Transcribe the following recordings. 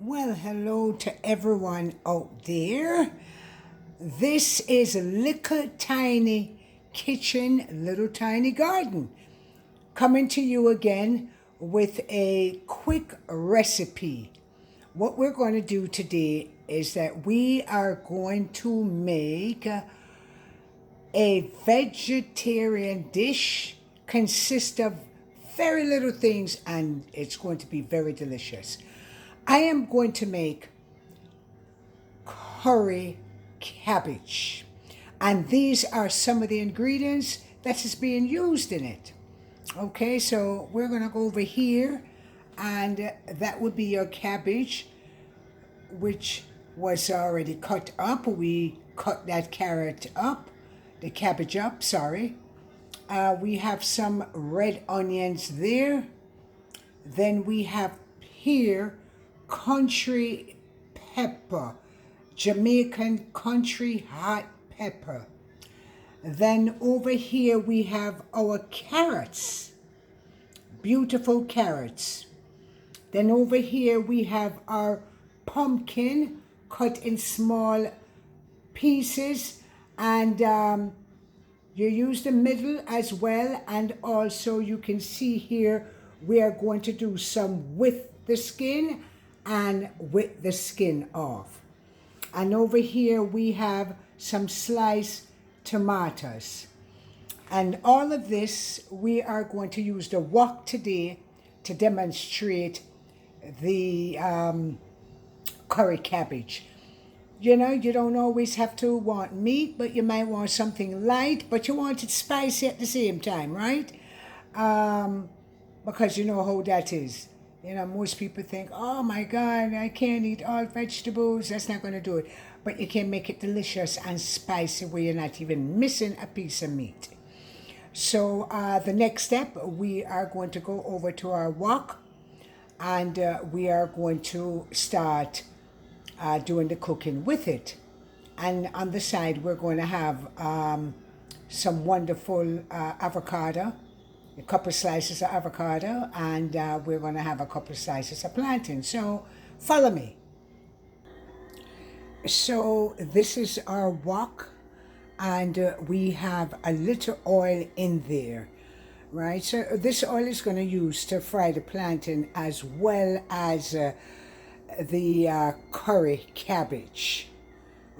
Well, hello to everyone out there. This is Little Tiny Kitchen, Little Tiny Garden, coming to you again with a quick recipe. What we're going to do today is that we are going to make a vegetarian dish, consist of very little things, and it's going to be very delicious. I am going to make curry cabbage. And these are some of the ingredients that is being used in it. Okay, so we're going to go over here, and that would be your cabbage, which was already cut up. We cut that the cabbage up, sorry. We have some red onions there. Then we have here country pepper, Jamaican country hot pepper. Then over here we have our carrots, beautiful carrots. Then over here we have our pumpkin cut in small pieces, and you use the middle as well, and also you can see here we are going to do some with the skin and with the skin off. And over here we have some sliced tomatoes. And all of this, we are going to use the wok today to demonstrate the curry cabbage. You know, you don't always have to want meat, but you might want something light, but you want it spicy at the same time, right? Because you know how that is. You know, most people think, oh my God, I can't eat all vegetables. That's not going to do it. But you can make it delicious and spicy where you're not even missing a piece of meat. So the next step, we are going to go over to our wok, and we are going to start doing the cooking with it. And on the side, we're going to have some wonderful avocado, a couple slices of avocado, and we're going to have a couple slices of plantain. So follow me. So this is our wok, and we have a little oil in there, right? So this oil is going to use to fry the plantain as well as the curry cabbage.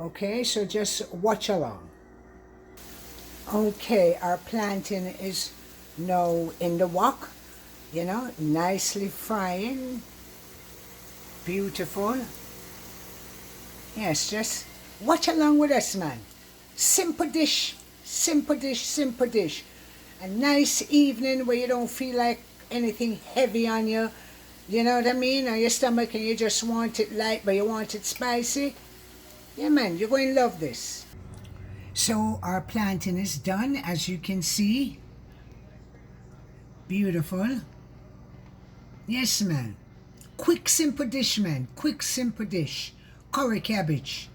Okay, so just watch along. Okay, our plantain is now in the wok, you know, nicely frying. Beautiful. Yes, just watch along with us, man. Simple dish, simple dish, simple dish. A nice evening where you don't feel like anything heavy on you. You know what I mean? On your stomach, and you just want it light, but you want it spicy. Yeah, man, you're going to love this. So our plantain is done, as you can see. Beautiful. Yes, man. Quick, simple dish, man. Quick, simple dish. Curry cabbage.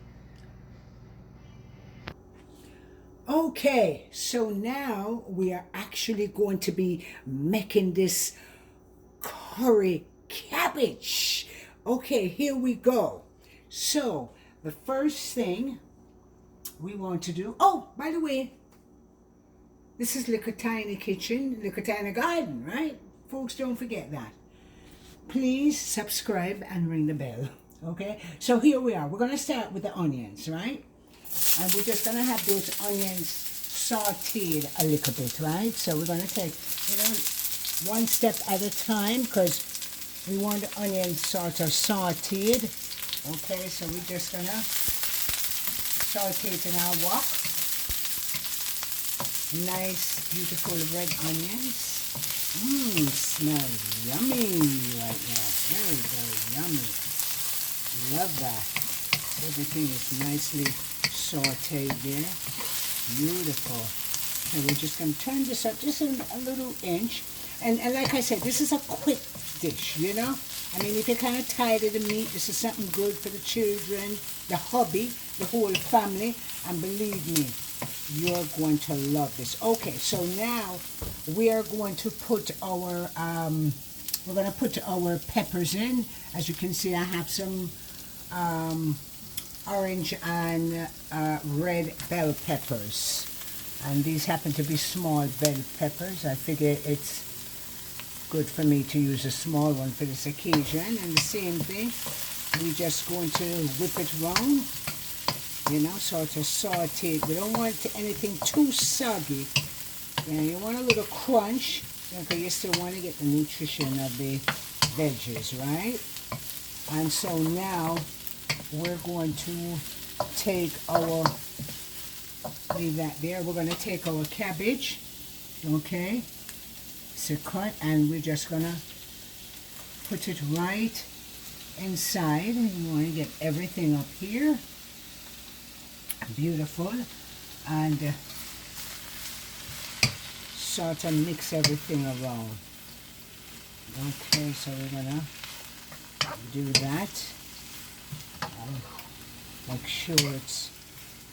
Okay, so now we are actually going to be making this curry cabbage. Okay, here we go. So the first thing we want to do, oh, by the way, this is Little Tiny Kitchen, Little Tiny Garden, right? Folks, don't forget that. Please subscribe and ring the bell, okay? So here we are. We're going to start with the onions, right? And we're just going to have those onions sauteed a little bit, right? So we're going to take, you know, one step at a time, because we want the onions sort of sauteed. Okay, so we're just going to saute it in our wok. Nice, beautiful red onions. Smell yummy right now. Very, very yummy. Love that. Everything is nicely sauteed there. Beautiful. And we're just going to turn this up just a little inch. And like I said, this is a quick dish, you know. I mean, if you're kind of tired of the meat, this is something good for the children, the hubby, the whole family. And believe me, you're going to love this. Okay, so now we are going to put our we're going to put our peppers in. As you can see, I have some orange and red bell peppers. And these happen to be small bell peppers. I figure it's good for me to use a small one for this occasion. And the same thing, we're just going to whip it round, you know, sort of saute it. We don't want anything too soggy. You know, you want a little crunch, because you still want to get the nutrition of the veggies, right? And so now we're going to take our, leave that there, we're going to take our cabbage, okay? So cut, and we're just going to put it right inside. And you want to get everything up here. Beautiful. And sort of mix everything around. Okay, so we're going to do that. Make sure it's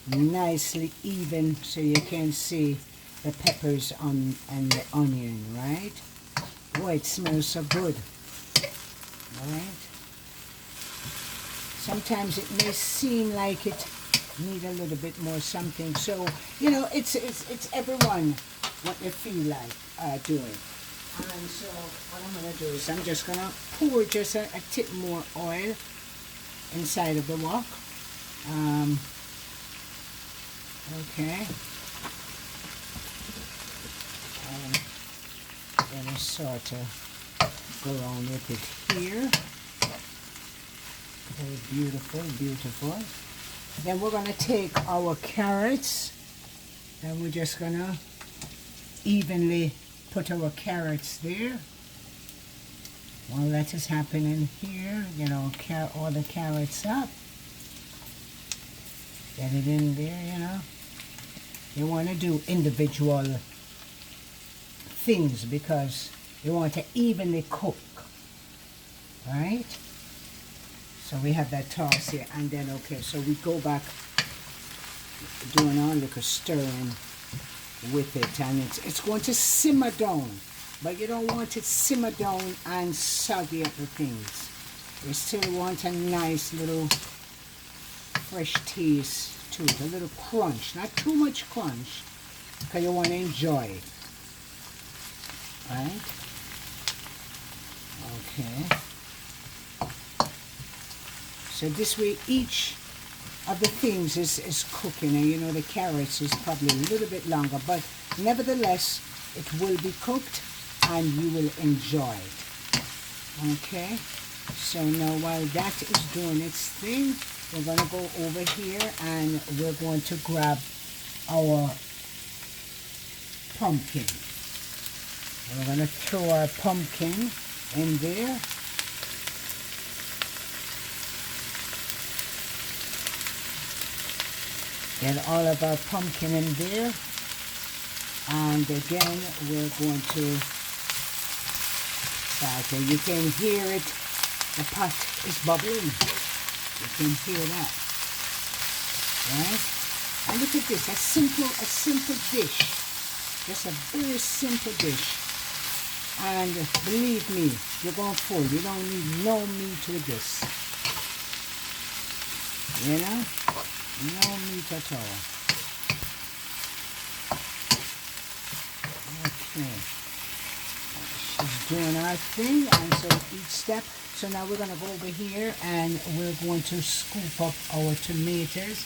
nicely even so you can see the peppers and the onion, right? Boy, it smells so good. All right. Sometimes it may seem like it need a little bit more something. So, you know, it's everyone what they feel like doing. And so what I'm going to do is I'm just going to pour just a tip more oil inside of the wok. Okay. Then I sort of go around with it here. Very beautiful, beautiful. Then we're going to take our carrots and we're just going to evenly put our carrots there. While that is happening here, you know, all the carrots up. Get it in there, you know. You want to do individual things because you want to evenly cook, right? So we have that toss here, and then, okay, so we go back doing our little stirring with it, and it's going to simmer down, but you don't want it simmer down and soggy up the things. You still want a nice little fresh taste to it, a little crunch, not too much crunch, because you want to enjoy it, right? Okay. So this way each of the things is cooking, and you know the carrots is probably a little bit longer, but nevertheless it will be cooked and you will enjoy it. Okay, so now while that is doing its thing, we're going to go over here and we're going to grab our pumpkin. And we're going to throw our pumpkin in there. Get all of our pumpkin in there, and again we're going to start. You can hear it, the pot is bubbling. You can hear that, right? And look at this, a simple dish, just a very simple dish. And believe me, you're going full. You don't need no meat with this, you know. No meat at all. Okay. She's doing our thing, and so each step. So now we're going to go over here and we're going to scoop up our tomatoes.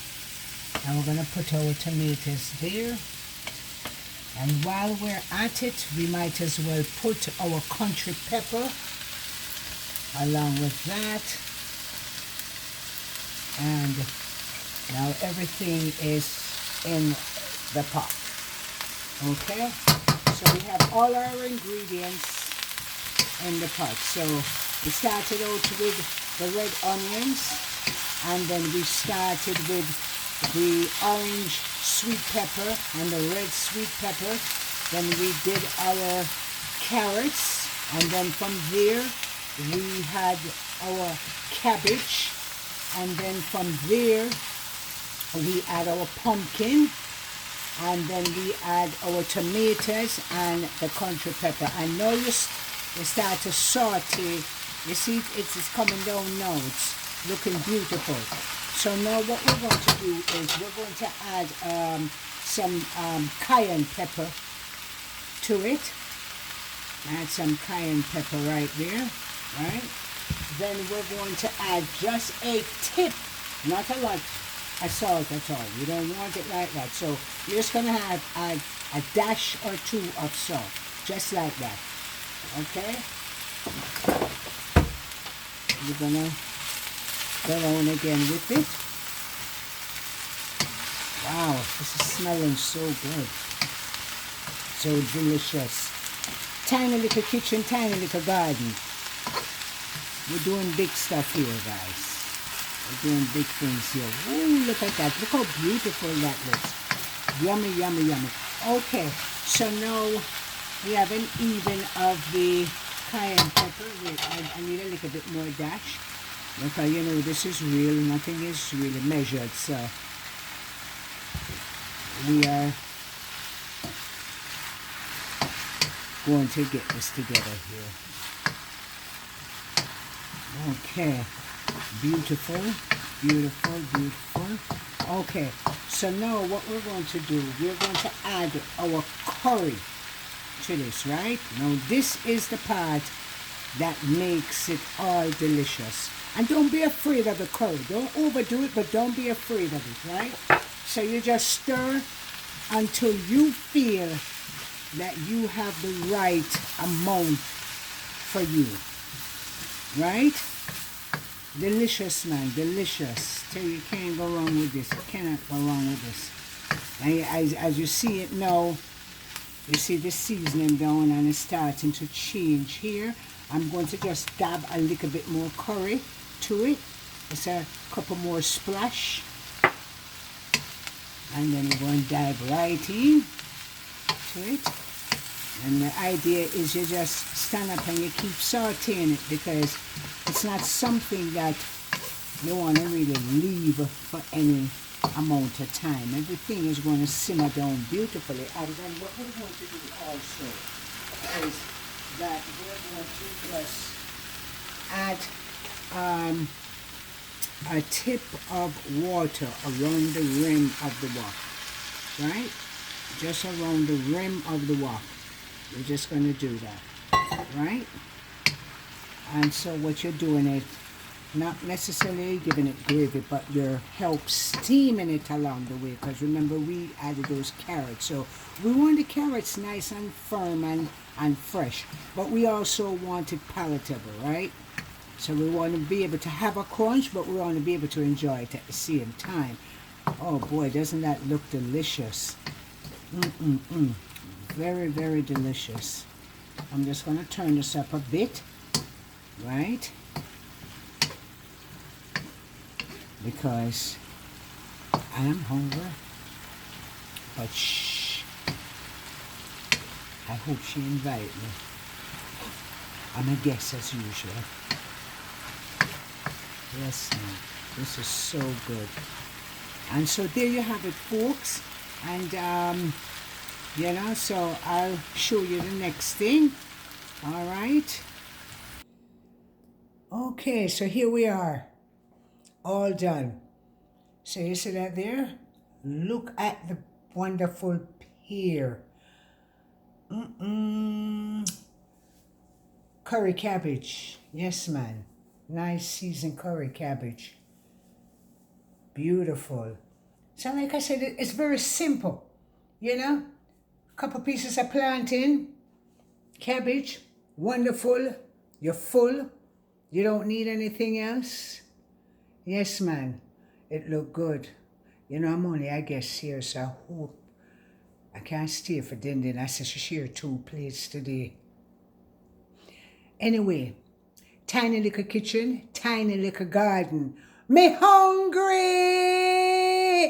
And we're going to put our tomatoes there. And while we're at it, we might as well put our country pepper along with that. And now everything is in the pot. Okay? So we have all our ingredients in the pot. So we started out with the red onions, and then we started with the orange sweet pepper and the red sweet pepper. Then we did our carrots, and then from there we had our cabbage, and then from there we add our pumpkin, and then we add our tomatoes and the country pepper. And now You start to saute. You see, it's coming down now. It's looking beautiful. So now what we're going to do is we're going to add some cayenne pepper to it. Add some cayenne pepper right there, right? Then we're going to add just a tip, not a lot of salt at all. You don't want it like that. So you're just going to add a dash or two of salt, just like that. Okay? We're going to go on again with it. Wow, this is smelling so good. So delicious. Tiny little kitchen, tiny little garden. We're doing big stuff here, guys. We're doing big things here. Ooh, look at that. Look how beautiful that looks. Yummy, yummy, yummy. Okay, so now we have an even of the cayenne pepper. Wait, I need a little bit more dash. Because, you know, this is real. Nothing is really measured, so we are going to get this together here. Okay, beautiful, beautiful, beautiful. Okay, so now what we're going to do, we're going to add our curry to this, right? Now this is the part that makes it all delicious. And don't be afraid of the curry. Don't overdo it, but don't be afraid of it, right? So you just stir until you feel that you have the right amount for you, right? Delicious, man, delicious. Tell you can't go wrong with this. You cannot go wrong with this. And as you see it now, you see the seasoning down and it's starting to change here. I'm going to just dab a little bit more curry to it. Just a couple more splash. And then we're going to dive right in to it. And the idea is you just stand up and you keep sauteing it because it's not something that you want to really leave for any amount of time. Everything is going to simmer down beautifully. And then what we're going to do also is that we're going to just add a tip of water around the rim of the wok, right? Just around the rim of the wok. We're just going to do that, right? And so what you're doing is not necessarily giving it gravy, but you're steaming it along the way, because remember we added those carrots. So we want the carrots nice and firm and fresh, but we also want it palatable, right? So we want to be able to have a crunch, but we want to be able to enjoy it at the same time. Oh boy, doesn't that look delicious? Very, very delicious. I'm just going to turn this up a bit, right? Because I am hungry. But shh. I hope she invite me. I'm a guest as usual. Yes, ma'am. This is so good. And so there you have it, folks. And you know, so I'll show you the next thing. All right. Okay, so here we are. All done. So you see that there? Look at the wonderful pear. Curry cabbage. Yes, man. Nice seasoned curry cabbage. Beautiful. So like I said, it's very simple. You know? Couple pieces of plantain, cabbage, wonderful. You're full. You don't need anything else. Yes, man. It looked good. You know, I'm only, I guess, here, so I hope I can't stay for dinner. I said she share 2 plates today. Anyway, tiny little kitchen, tiny little garden. Me hungry!